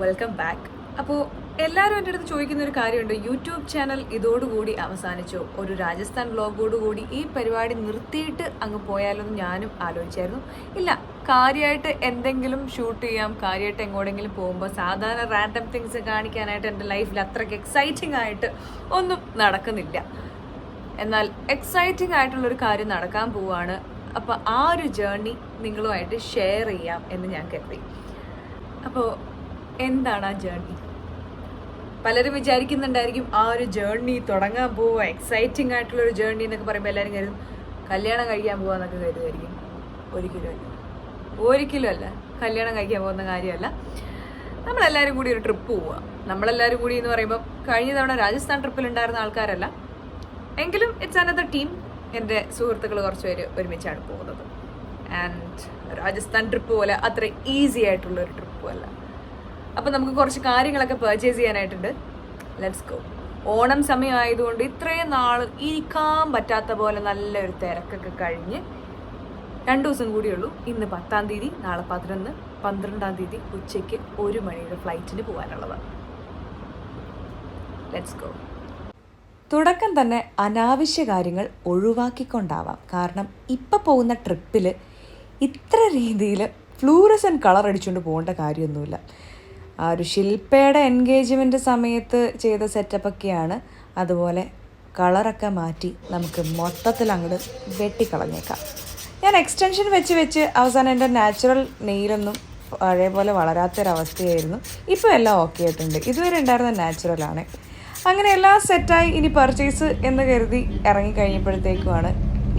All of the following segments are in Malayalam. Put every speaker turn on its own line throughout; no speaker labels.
Welcome back. അപ്പോൾ എല്ലാവരും എൻ്റെ അടുത്ത് ചോദിക്കുന്ന ഒരു കാര്യമുണ്ട്, യൂട്യൂബ് ചാനൽ ഇതോടുകൂടി അവസാനിച്ചോ? ഒരു രാജസ്ഥാൻ വ്ലോഗോടുകൂടി ഈ പരിപാടി നിർത്തിയിട്ട് അങ്ങ് പോയാലൊന്നും ഞാനും ആലോചിച്ചായിരുന്നു. ഇല്ല, കാര്യമായിട്ട് എന്തെങ്കിലും ഷൂട്ട് ചെയ്യാം, കാര്യമായിട്ട് എങ്ങോടെങ്കിലും പോകുമ്പോൾ സാധാരണ റാൻഡം തിങ്സ് കാണിക്കാനായിട്ട് എൻ്റെ ലൈഫിൽ അത്രയ്ക്ക് എക്സൈറ്റിംഗ് ആയിട്ട് ഒന്നും നടക്കുന്നില്ല. എന്നാൽ എക്സൈറ്റിംഗ് ആയിട്ടുള്ളൊരു കാര്യം നടക്കാൻ പോവുകയാണ്. അപ്പോൾ ആ ഒരു ജേർണി നിങ്ങളുമായിട്ട് ഷെയർ ചെയ്യാം എന്ന് ഞാൻ കരുതി. അപ്പോൾ എന്താണ് ആ ജേർണി? പലരും വിചാരിക്കുന്നുണ്ടായിരിക്കും ആ ഒരു ജേർണി തുടങ്ങാൻ പോവുക, എക്സൈറ്റിംഗ് ആയിട്ടുള്ളൊരു ജേർണി എന്നൊക്കെ പറയുമ്പോൾ എല്ലാവരും കരുതും കല്യാണം കഴിക്കാൻ പോകാമെന്നൊക്കെ കരുതുമായിരിക്കും. ഒരിക്കലും അല്ല. കല്യാണം കഴിക്കാൻ പോകുന്ന കാര്യമല്ല. നമ്മളെല്ലാവരും കൂടി ഒരു ട്രിപ്പ് പോവുക. നമ്മളെല്ലാവരും കൂടി എന്ന് പറയുമ്പോൾ കഴിഞ്ഞ തവണ രാജസ്ഥാൻ ട്രിപ്പിലുണ്ടായിരുന്ന ആൾക്കാരല്ല, എങ്കിലും ഇറ്റ്സ് അനദർ ടീം. എൻ്റെ സുഹൃത്തുക്കൾ കുറച്ച് പേര് ഒരുമിച്ചാണ് പോകുന്നത്. ആൻഡ് രാജസ്ഥാൻ ട്രിപ്പ് പോലെ അത്ര ഈസി ആയിട്ടുള്ളൊരു ട്രിപ്പും അല്ല. അപ്പം നമുക്ക് കുറച്ച് കാര്യങ്ങളൊക്കെ പർച്ചേസ് ചെയ്യാനായിട്ടുണ്ട്. Let's go. ഓണം സമയമായതുകൊണ്ട് ഇത്രയും നാൾ ഇരിക്കാൻ പറ്റാത്ത പോലെ നല്ലൊരു തിരക്കൊക്കെ കഴിഞ്ഞ് 2 ദിവസം കൂടിയുള്ളൂ. ഇന്ന് 10-ാം തീയതി, നാളെ 11, 12-ാം തീയതി ഉച്ചയ്ക്ക് 1 മണിയുടെ ഫ്ലൈറ്റിന് പോകാനുള്ളതാണ്. Let's go.
തുടക്കം തന്നെ അനാവശ്യ കാര്യങ്ങൾ ഒഴിവാക്കിക്കൊണ്ടാവാം. കാരണം ഇപ്പം പോകുന്ന ട്രിപ്പിൽ ഇത്ര രീതിയിൽ ഫ്ലൂറസൻറ്റ് കളർ അടിച്ചുകൊണ്ട് പോകേണ്ട കാര്യമൊന്നുമില്ല. ആ ഒരു ശില്പയുടെ എൻഗേജ്മെൻറ്റ് സമയത്ത് ചെയ്ത സെറ്റപ്പൊക്കെയാണ്. അതുപോലെ കളറൊക്കെ മാറ്റി നമുക്ക് മൊത്തത്തിൽ അങ്ങോട്ട് വെട്ടിക്കളഞ്ഞേക്കാം. ഞാൻ എക്സ്റ്റൻഷൻ വെച്ച് അവസാനം എൻ്റെ നാച്ചുറൽ നെയിലൊന്നും പഴയ പോലെ വളരാത്തൊരവസ്ഥയായിരുന്നു. ഇപ്പോൾ എല്ലാം ഓക്കെ ആയിട്ടുണ്ട്. ഇതുവരെ ഉണ്ടായിരുന്ന നാച്ചുറലാണ്. അങ്ങനെ എല്ലാം സെറ്റായി. ഇനി പർച്ചേസ് എന്ന് കരുതി ഇറങ്ങിക്കഴിഞ്ഞപ്പോഴത്തേക്കുമാണ്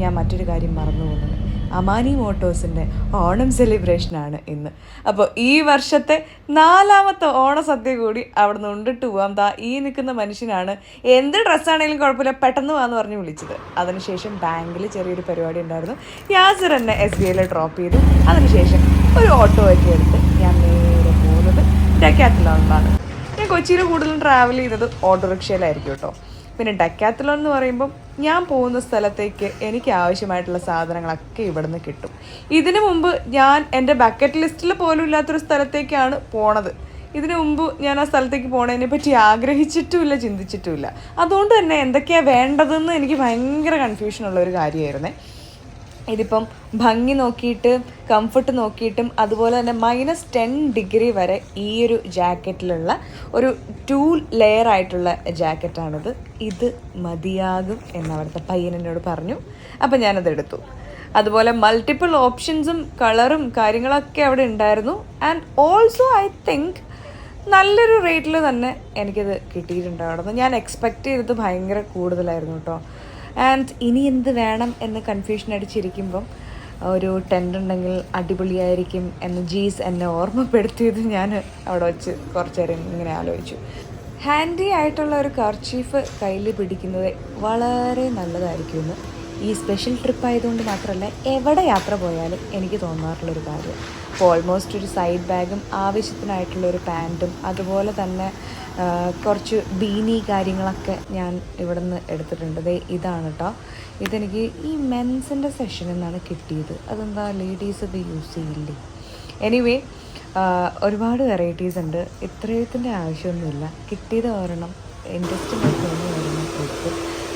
ഞാൻ മറ്റൊരു കാര്യം മറന്നു പോകുന്നത്. അമാനി മോട്ടോഴ്സിൻ്റെ ഓണം സെലിബ്രേഷനാണ് ഇന്ന്. അപ്പോൾ ഈ വർഷത്തെ 4ാമത്തെ ഓണസദ്യ കൂടി അവിടെ നിന്ന് ഉണ്ടിട്ട് പോകാം. ഈ നിൽക്കുന്ന മനുഷ്യനാണ് എന്ത് ഡ്രസ്സാണെങ്കിലും കുഴപ്പമില്ല പെട്ടെന്ന് പോകാമെന്ന് പറഞ്ഞ് വിളിച്ചത്. അതിനുശേഷം ബാങ്കിൽ ചെറിയൊരു പരിപാടി ഉണ്ടായിരുന്നു. യാസർ എന്നെ SBIയിൽ ഡ്രോപ്പ് ചെയ്തു. അതിനുശേഷം ഒരു ഓട്ടോ ഒക്കെ എടുത്ത് ഞാൻ നേരെ പോകുന്നത് ഡെക്കാത്തലോണിലാണ്. ഞാൻ കൊച്ചിയിൽ കൂടുതലും ട്രാവൽ ചെയ്തത് ഓട്ടോറിക്ഷയിലായിരിക്കും കേട്ടോ. പിന്നെ ഡെക്കാത്തലോൺ എന്ന് പറയുമ്പം ഞാൻ പോകുന്ന സ്ഥലത്തേക്ക് എനിക്ക് ആവശ്യമായിട്ടുള്ള സാധനങ്ങളൊക്കെ ഇവിടെ നിന്ന് കിട്ടും. ഇതിനു മുമ്പ് ഞാൻ എൻ്റെ ബക്കറ്റ് ലിസ്റ്റിൽ പോലും ഇല്ലാത്തൊരു സ്ഥലത്തേക്കാണ് പോണത്. ഇതിനു മുമ്പ് ഞാൻ ആ സ്ഥലത്തേക്ക് പോണതിനെ പറ്റി ആഗ്രഹിച്ചിട്ടുമില്ല, ചിന്തിച്ചിട്ടുമില്ല. അതുകൊണ്ട് തന്നെ എന്തൊക്കെയാണ് വേണ്ടതെന്ന് എനിക്ക് ഭയങ്കര കൺഫ്യൂഷനുള്ള ഒരു കാര്യമായിരുന്നേ. ഇതിപ്പം ഭംഗി നോക്കിയിട്ട് കംഫർട്ട് നോക്കിയിട്ടും അതുപോലെ തന്നെ -10 ഡിഗ്രി വരെ ഈ ഒരു ജാക്കറ്റിലുള്ള ഒരു 2 ലെയർ ആയിട്ടുള്ള ജാക്കറ്റാണിത്. ഇത് മതിയാകും എന്നവിടുത്തെ പയ്യൻ എന്നോട് പറഞ്ഞു. അപ്പം ഞാനത് എടുത്തു. അതുപോലെ മൾട്ടിപ്പിൾ ഓപ്ഷൻസും കളറും കാര്യങ്ങളൊക്കെ അവിടെ ഉണ്ടായിരുന്നു. ആൻഡ് ഓൾസോ ഐ തിങ്ക് നല്ലൊരു റേറ്റിൽ തന്നെ എനിക്കത് കിട്ടിയിട്ടുണ്ടായിരുന്നു. ഞാൻ എക്സ്പെക്റ്റ് ചെയ്തത് ഭയങ്കര കൂടുതലായിരുന്നു കേട്ടോ. ആൻഡ് ഇനി എന്ത് വേണം എന്ന് കൺഫ്യൂഷൻ അടിച്ചിരിക്കുമ്പം ഒരു ടെൻ്റ് ഉണ്ടെങ്കിൽ അടിപൊളിയായിരിക്കും എന്ന് ജീസ് എന്നെ ഓർമ്മപ്പെടുത്തിയത് ഞാൻ അവിടെ വെച്ച് കുറച്ച് നേരം ഇങ്ങനെ ആലോചിച്ചു. ഹാൻഡി ആയിട്ടുള്ള ഒരു കർച്ചീഫ് കയ്യിൽ പിടിക്കുന്നത് വളരെ നല്ലതായിരിക്കുമെന്ന് ഈ സ്പെഷ്യൽ ട്രിപ്പ് ആയതുകൊണ്ട് മാത്രമല്ല എവിടെ യാത്ര പോയാലും എനിക്ക് തോന്നാറുള്ളൊരു കാര്യം. അപ്പോൾ ഓൾമോസ്റ്റ് ഒരു സൈഡ് ബാഗും ആവശ്യത്തിനായിട്ടുള്ളൊരു പാൻറ്റും അതുപോലെ തന്നെ കുറച്ച് ബീനി കാര്യങ്ങളൊക്കെ ഞാൻ ഇവിടെ നിന്ന് എടുത്തിട്ടുണ്ട്. ഇതാണ് കേട്ടോ. ഇതെനിക്ക് ഈ മെൻസിൻ്റെ സെഷനിൽ നിന്നാണ് കിട്ടിയത്. അതെന്താ ലേഡീസ് ഇത് യൂസ് ചെയ്യില്ലേ? എനിവേ ഒരുപാട് വെറൈറ്റീസ് ഉണ്ട്. ഇത്രയത്തിൻ്റെ ആവശ്യമൊന്നുമില്ല. കിട്ടിയത് ഒരെണ്ണം ഇൻട്രസ്റ്റിംഗ് ആയി തോന്നി ഒരെണ്ണം എടുത്ത്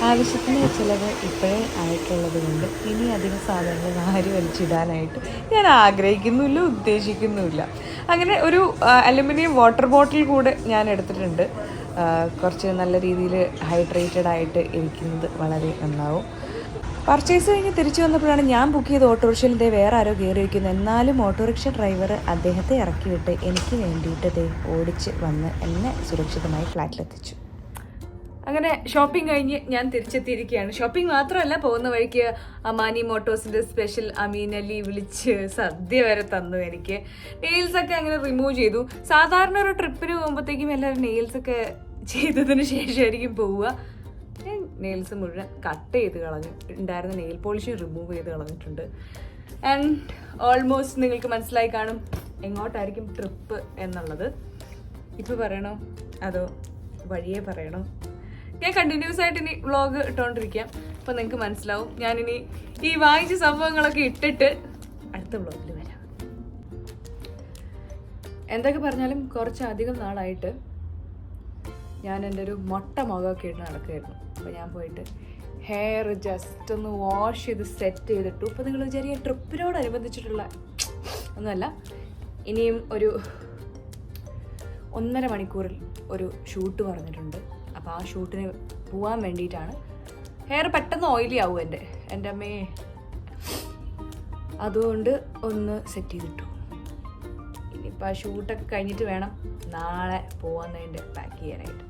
ആവശ്യത്തിന് ചിലവ് ഇപ്പോഴേ ആയിട്ടുള്ളത് കൊണ്ട് ഇനി അധികം സാധനങ്ങൾ വാരി വലിച്ചിടാനായിട്ട് ഞാൻ ആഗ്രഹിക്കുന്നുമില്ല, ഉദ്ദേശിക്കുന്നുമില്ല. അങ്ങനെ ഒരു അലുമിനിയം വാട്ടർ ബോട്ടിൽ കൂടെ ഞാൻ എടുത്തിട്ടുണ്ട്. കുറച്ച് നല്ല രീതിയിൽ ഹൈഡ്രേറ്റഡ് ആയിട്ട് ഇരിക്കുന്നത് വളരെ നന്നാവും. പർച്ചേസ് കഴിഞ്ഞ് തിരിച്ചു വന്നപ്പോഴാണ് ഞാൻ ബുക്ക് ചെയ്ത ഓട്ടോറിക്ഷയിൽ വേറെ ആരോ കയറി വയ്ക്കുന്നത്. എന്നാലും ഓട്ടോറിക്ഷ ഡ്രൈവർ അദ്ദേഹത്തെ ഇറക്കി വിട്ട് എനിക്ക് വേണ്ടിയിട്ട് ഓടിച്ച് വന്ന് എന്നെ സുരക്ഷിതമായി ഫ്ലാറ്റിലെത്തിച്ചു.
അങ്ങനെ ഷോപ്പിംഗ് കഴിഞ്ഞ് ഞാൻ തിരിച്ചെത്തിയിരിക്കുകയാണ്. ഷോപ്പിംഗ് മാത്രമല്ല, പോകുന്ന വഴിക്ക് അമാനി മോട്ടോഴ്സിൻ്റെ സ്പെഷ്യൽ അമീൻ അലി വിളിച്ച് സദ്യ വരെ തന്നു എനിക്ക്. നെയിൽസൊക്കെ അങ്ങനെ റിമൂവ് ചെയ്തു. സാധാരണ ഒരു ട്രിപ്പിന് പോകുമ്പോഴത്തേക്കും എല്ലാവരും നെയിൽസൊക്കെ ചെയ്തതിന് ശേഷമായിരിക്കും പോവുക. ഞാൻ നെയിൽസ് മുഴുവൻ കട്ട് ചെയ്ത് കളഞ്ഞു. ഉണ്ടായിരുന്ന നെയിൽ പോളിഷ് റിമൂവ് ചെയ്ത് കളഞ്ഞിട്ടുണ്ട്. ആൻഡ് ഓൾമോസ്റ്റ് നിങ്ങൾക്ക് മനസ്സിലായി കാണും എങ്ങോട്ടായിരിക്കും ട്രിപ്പ് എന്നുള്ളത്. ഇപ്പോൾ പറയണോ അതോ വഴിയേ പറയണോ? ഞാൻ കണ്ടിന്യൂസ് ആയിട്ട് ഇനി വ്ളോഗ് ഇട്ടുകൊണ്ടിരിക്കാം. അപ്പോൾ നിങ്ങൾക്ക് മനസ്സിലാവും. ഞാനിനി ഈ വാങ്ങിച്ച സംഭവങ്ങളൊക്കെ ഇട്ടിട്ട് അടുത്ത വ്ളോഗിൽ വരാം. എന്തൊക്കെ പറഞ്ഞാലും കുറച്ചധികം നാളായിട്ട് ഞാൻ എൻ്റെ ഒരു മൊട്ട മുഖമൊക്കെ ഇട്ട് നടക്കുമായിരുന്നു. അപ്പോൾ ഞാൻ പോയിട്ട് ഹെയർ ജസ്റ്റ് ഒന്ന് വാഷ് ചെയ്ത് സെറ്റ് ചെയ്തിട്ടു. ഇപ്പോൾ നിങ്ങൾ വിചാരിക്കുക ട്രിപ്പിനോടനുബന്ധിച്ചിട്ടുള്ള ഒന്നുമല്ല, ഇനിയും ഒരു 1.5 മണിക്കൂറിൽ ഒരു ഷൂട്ട് പറഞ്ഞിട്ടുണ്ട്. അപ്പോൾ ആ ഷൂട്ടിന് പോകാൻ വേണ്ടിയിട്ടാണ്. ഹെയർ പെട്ടെന്ന് ഓയിലി ആവും എൻ്റെ അമ്മേ, അതുകൊണ്ട് ഒന്ന് സെറ്റ് ചെയ്തിട്ടു. ഇനിയിപ്പോൾ ആ ഷൂട്ടൊക്കെ കഴിഞ്ഞിട്ട് വേണം നാളെ പോകുന്നതിൻ്റെ പാക്ക് ചെയ്യാനായിട്ട്.